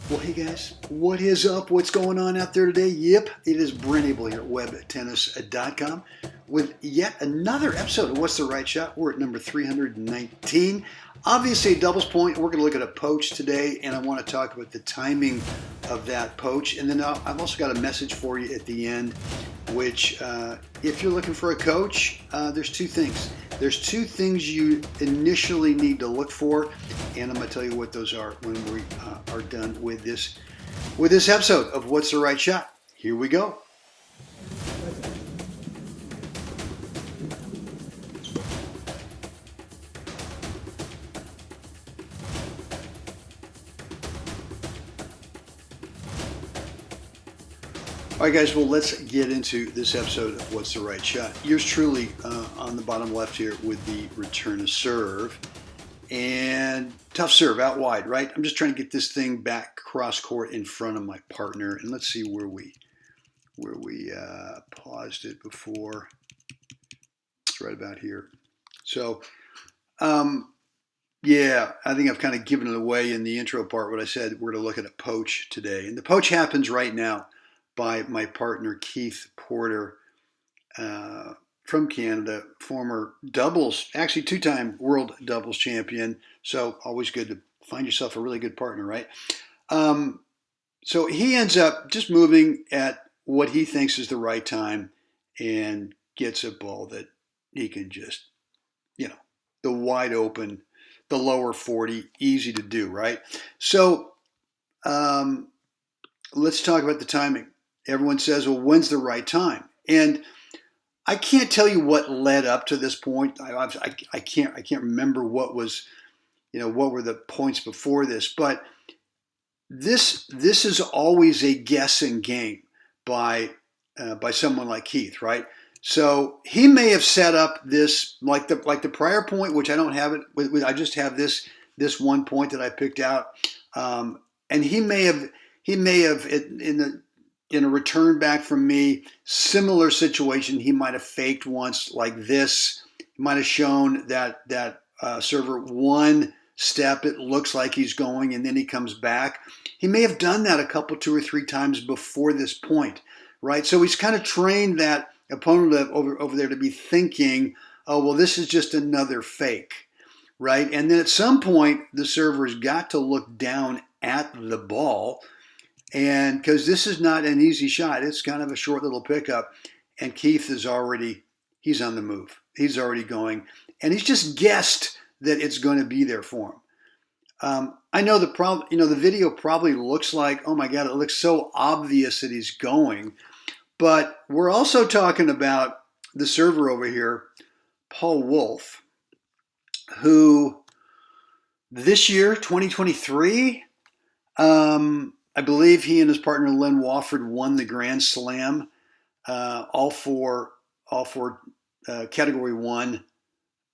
Well, hey guys, what is up? What's going on out there today? Yep, it is Brent Abel here at webtennis.com with yet another episode of What's the Right Shot. We're at number 319. Obviously, a doubles point. We're going to look at a poach today, and I want to talk about the timing of that poach. And then I've also got a message for you at the end, which if you're looking for a coach, there's two things. There's two things you initially need to look for, and I'm going to tell you what those are when we are done with this episode of What's the Right Shot. Here we go. All right, guys, well, let's get into this episode of What's the Right Shot. Yours truly on the bottom left here with the return to serve. And tough serve out wide, right? I'm just trying to get this thing back cross court in front of my partner. And let's see where we paused it before. It's right about here. So, yeah, I think I've kind of given it away in the intro part what I said. We're going to look at a poach today. And the poach happens right now by my partner, Keith Porter, from Canada, former doubles, actually two-time world doubles champion. So always good to find yourself a really good partner, right? So he ends up just moving at what he thinks is the right time and gets a ball that he can just, the wide open, the lower 40, easy to do, right? So let's talk about the timing. Everyone says, well, when's the right time? And I can't tell you what led up to this point. I can't remember what was, what were the points before this. But this is always a guessing game by someone like Keith, right? So he may have set up this like the prior point, which I don't have it. I just have this one point that I picked out, and he may have in a return back from me, similar situation, he might have faked once like this. He might have shown that server one step, it looks like he's going, and then he comes back. He may have done that a couple, two or three times before this point, right? So he's kind of trained that opponent over there to be thinking, oh, well, this is just another fake, right? And then at some point, the server's got to look down at the ball, and because this is not an easy shot, it's kind of a short little pickup. And Keith he's on the move. He's already going. And he's just guessed that it's going to be there for him. I know the video probably looks like, oh my God, it looks so obvious that he's going. But we're also talking about the server over here, Paul Wolf, who this year, 2023, I believe he and his partner Len Wofford won the Grand Slam, all for Category 1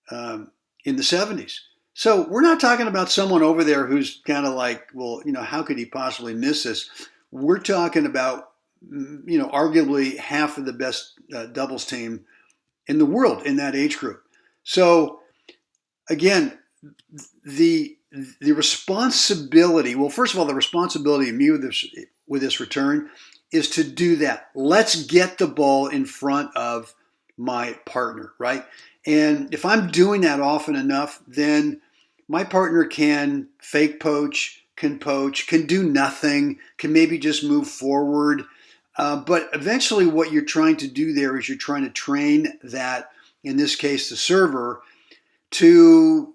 in the 70s. So we're not talking about someone over there who's kind of like, well, how could he possibly miss this? We're talking about, arguably half of the best doubles team in the world in that age group. So again, the responsibility, well, first of all, the responsibility of me with this return is to do that. Let's get the ball in front of my partner, right? And if I'm doing that often enough, then my partner can fake poach, can do nothing, can maybe just move forward. But eventually what you're trying to do there is you're trying to train that, in this case, the server, to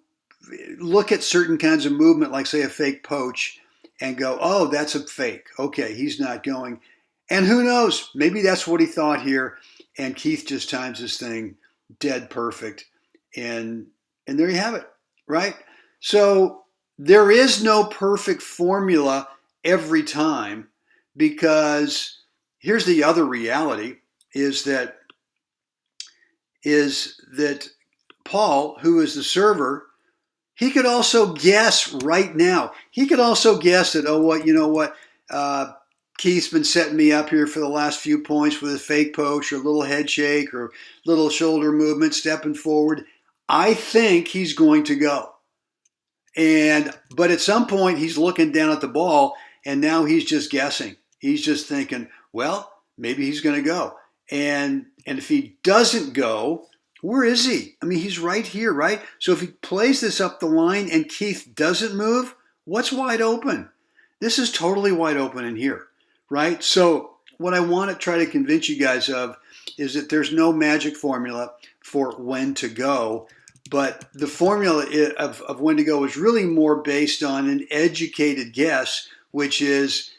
look at certain kinds of movement, like say a fake poach, and go, oh, that's a fake. Okay, he's not going. And who knows? Maybe that's what he thought here. And Keith just times this thing dead perfect. And there you have it, right? So there is no perfect formula every time, because here's the other reality is that Paul, who is the server, he could also guess right now. He could also guess that, Keith's been setting me up here for the last few points with a fake poach or a little head shake or little shoulder movement, stepping forward. I think he's going to go. But at some point, he's looking down at the ball, and now he's just guessing. He's just thinking, well, maybe he's going to go. And if he doesn't go, where is he? I mean, he's right here, right? So if he plays this up the line and Keith doesn't move, what's wide open? This is totally wide open in here, right? So what I want to try to convince you guys of is that there's no magic formula for when to go, but the formula of when to go is really more based on an educated guess, which is,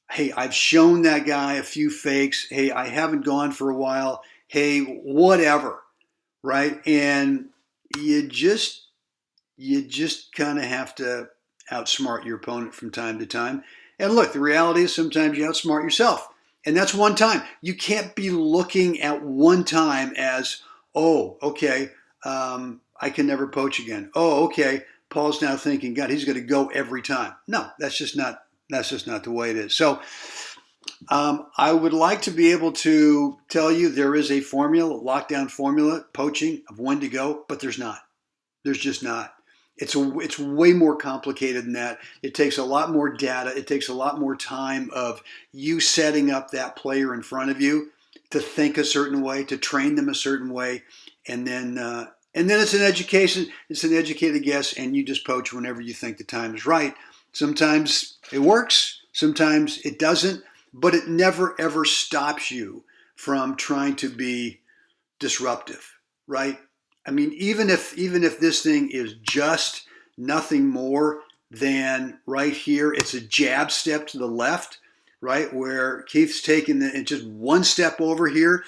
hey, I've shown that guy a few fakes. Hey, I haven't gone for a while. Hey, whatever, right? And you just kind of have to outsmart your opponent from time to time. And look, the reality is sometimes you outsmart yourself. And that's one time. You can't be looking at one time as, oh, okay, I can never poach again. Oh, okay, Paul's now thinking, God, he's going to go every time. No, that's just not the way it is. So I would like to be able to tell you there is a formula, lockdown formula, poaching of when to go, but there's not. There's just not. It's way more complicated than that. It takes a lot more data. It takes a lot more time of you setting up that player in front of you to think a certain way, to train them a certain way, and then it's an education. It's an educated guess, and you just poach whenever you think the time is right. Sometimes it works, sometimes it doesn't, but it never ever stops you from trying to be disruptive, right? I mean, even if this thing is just nothing more than right here, it's a jab step to the left, right, where Keith's taking just one step over here.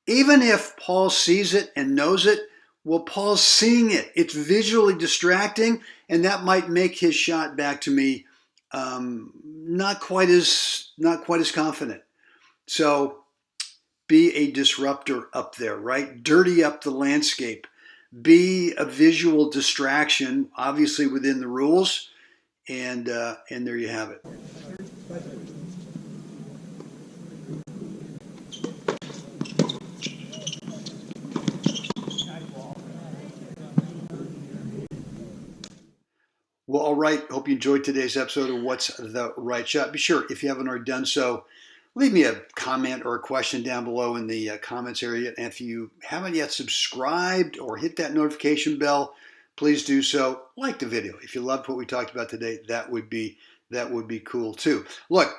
Even if Paul sees it and knows it, well, Paul's seeing it. It's visually distracting, and that might make his shot back to me not quite as confident. So be a disruptor up there, right? Dirty up the landscape. Be a visual distraction, obviously within the rules, and there you have it. Well, all right. Hope you enjoyed today's episode of What's the Right Shot. Be sure, if you haven't already done so, leave me a comment or a question down below in the comments area. And if you haven't yet subscribed or hit that notification bell, please do so. Like the video. If you loved what we talked about today, that would be cool too. Look,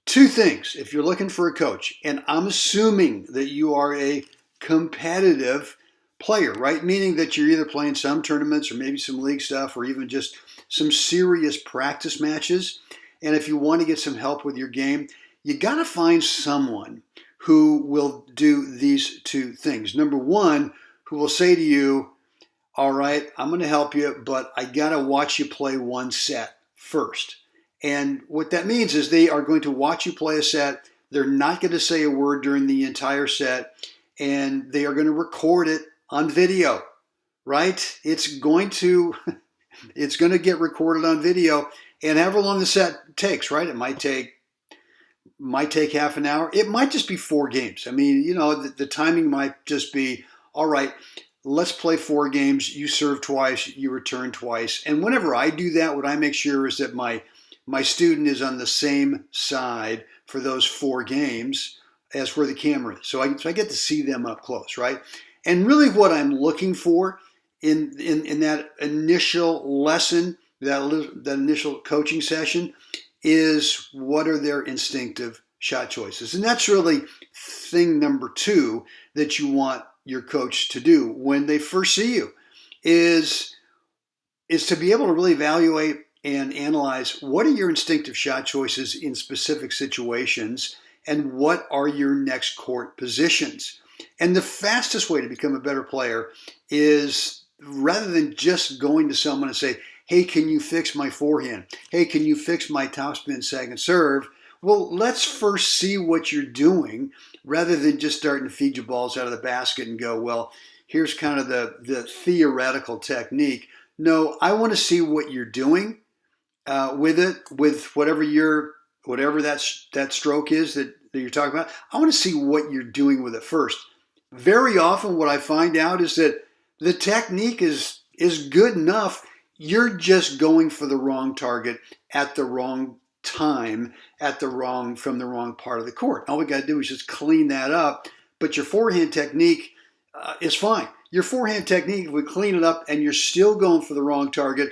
two things. If you're looking for a coach, and I'm assuming that you are a competitive player, right? Meaning that you're either playing some tournaments or maybe some league stuff or even just some serious practice matches. And if you want to get some help with your game, you got to find someone who will do these two things. Number one, who will say to you, all right, I'm going to help you, but I got to watch you play one set first. And what that means is they are going to watch you play a set. They're not going to say a word during the entire set, and they are going to record it on video, right? It's going to get recorded on video, and however long the set takes, right? It might take half an hour. It might just be 4 games. I mean, the timing might just be, all right, let's play 4 games. You serve twice, you return twice. And whenever I do that, what I make sure is that my student is on the same side for those 4 games as where the camera is. So I get to see them up close, right? And really what I'm looking for in that initial lesson, that initial coaching session, is what are their instinctive shot choices. And that's really thing number 2 that you want your coach to do when they first see you, is to be able to really evaluate and analyze what are your instinctive shot choices in specific situations and what are your next court positions. And the fastest way to become a better player is, rather than just going to someone and say, hey, can you fix my forehand? Hey, can you fix my topspin second serve? Well, let's first see what you're doing rather than just starting to feed you balls out of the basket and go, well, here's kind of the theoretical technique. No, I want to see what you're doing with it, with whatever that stroke is that you're talking about. I want to see what you're doing with it first. Very often what I find out is that the technique is good enough. You're just going for the wrong target at the wrong time from the wrong part of the court. All we got to do is just clean that up. But your forehand technique is fine. Your forehand technique, if we clean it up and you're still going for the wrong target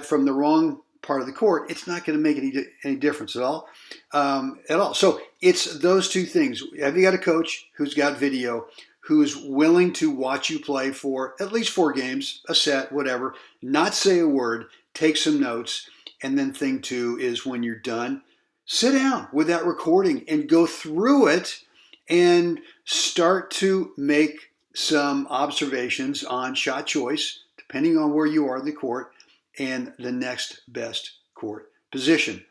from the wrong part of the court, it's not going to make any difference at all. So it's those two things. Have you got a coach who's got video, who's willing to watch you play for at least 4 games, a set, whatever, not say a word, take some notes, and then thing 2 is when you're done, sit down with that recording and go through it and start to make some observations on shot choice, depending on where you are in the court, and the next best court position.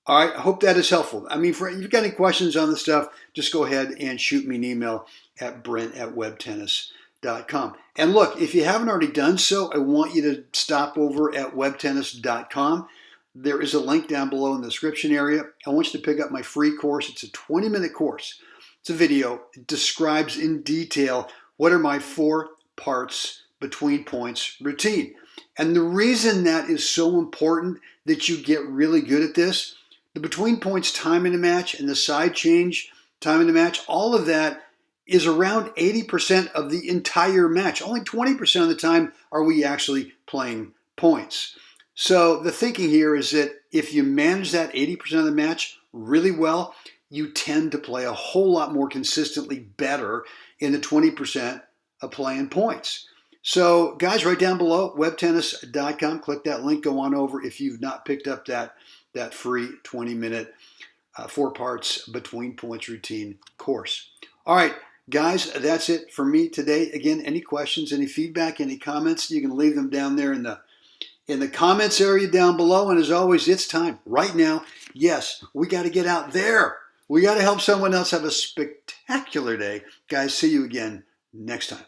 All right, I hope that is helpful. I mean, if you've got any questions on this stuff, just go ahead and shoot me an email at brent@webtennis.com. And look, if you haven't already done so, I want you to stop over at webtennis.com. There is a link down below in the description area. I want you to pick up my free course. It's a 20-minute course. It's a video. It describes in detail what are my 4 parts between points routine. And the reason that is so important that you get really good at this, the between points time in a match and the side change time in a match, all of that is around 80% of the entire match. Only 20% of the time are we actually playing points. So the thinking here is that if you manage that 80% of the match really well, you tend to play a whole lot more consistently better in the 20% of playing points. So guys, right down below, webtennis.com, click that link, go on over if you've not picked up that free 20-minute 4 parts between points routine course. All right, guys, that's it for me today. Again, any questions, any feedback, any comments, you can leave them down there in the comments area down below. And as always, it's time right now. Yes, we got to get out there. We got to help someone else have a spectacular day. Guys, see you again next time.